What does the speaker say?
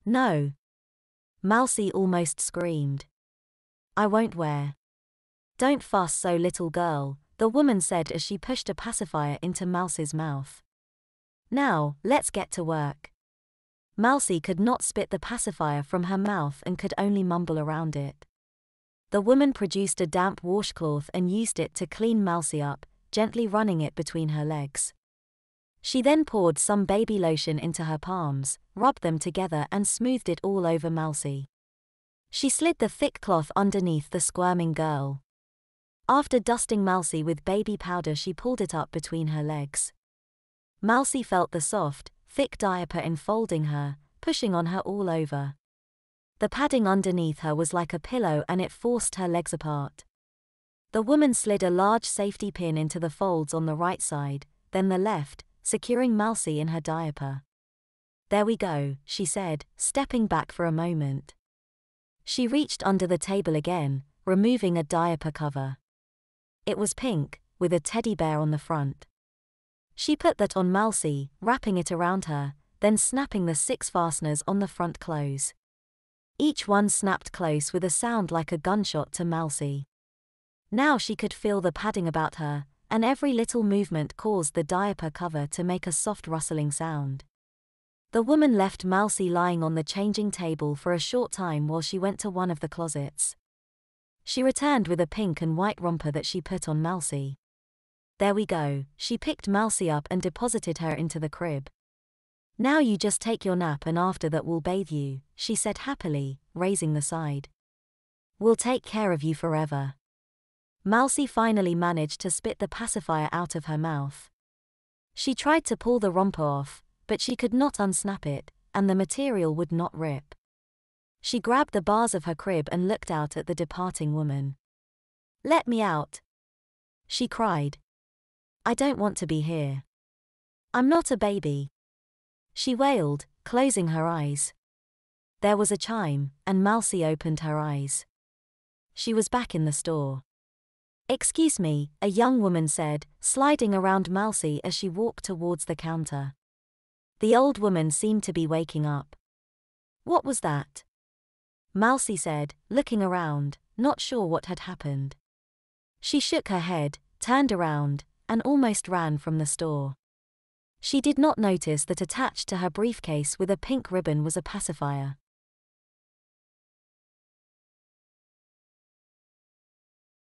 No. Mousie almost screamed. I won't wear. Don't fuss so, little girl, the woman said as she pushed a pacifier into Mousie's mouth. Now, let's get to work. Mousie could not spit the pacifier from her mouth and could only mumble around it. The woman produced a damp washcloth and used it to clean Mousie up, gently running it between her legs. She then poured some baby lotion into her palms, rubbed them together and smoothed it all over Mousie. She slid the thick cloth underneath the squirming girl. After dusting Mousie with baby powder, she pulled it up between her legs. Mousie felt the soft, thick diaper enfolding her, pushing on her all over. The padding underneath her was like a pillow and it forced her legs apart. The woman slid a large safety pin into the folds on the right side, then the left, securing Mousie in her diaper. There we go, she said, stepping back for a moment. She reached under the table again, removing a diaper cover. It was pink, with a teddy bear on the front. She put that on Mousie, wrapping it around her, then snapping the 6 fasteners on the front close. Each one snapped close with a sound like a gunshot to Mousie. Now she could feel the padding about her, and every little movement caused the diaper cover to make a soft rustling sound. The woman left Mousie lying on the changing table for a short time while she went to one of the closets. She returned with a pink and white romper that she put on Mousie. There we go, she picked Mousie up and deposited her into the crib. Now you just take your nap and after that we'll bathe you, she said happily, raising the side. We'll take care of you forever. Mousie finally managed to spit the pacifier out of her mouth. She tried to pull the romper off, but she could not unsnap it, and the material would not rip. She grabbed the bars of her crib and looked out at the departing woman. Let me out, she cried. I don't want to be here. I'm not a baby, she wailed, closing her eyes. There was a chime, and Mousie opened her eyes. She was back in the store. Excuse me, a young woman said, sliding around Mousie as she walked towards the counter. The old woman seemed to be waking up. What was that? Mousie said, looking around, not sure what had happened. She shook her head, turned around, and almost ran from the store. She did not notice that attached to her briefcase with a pink ribbon was a pacifier.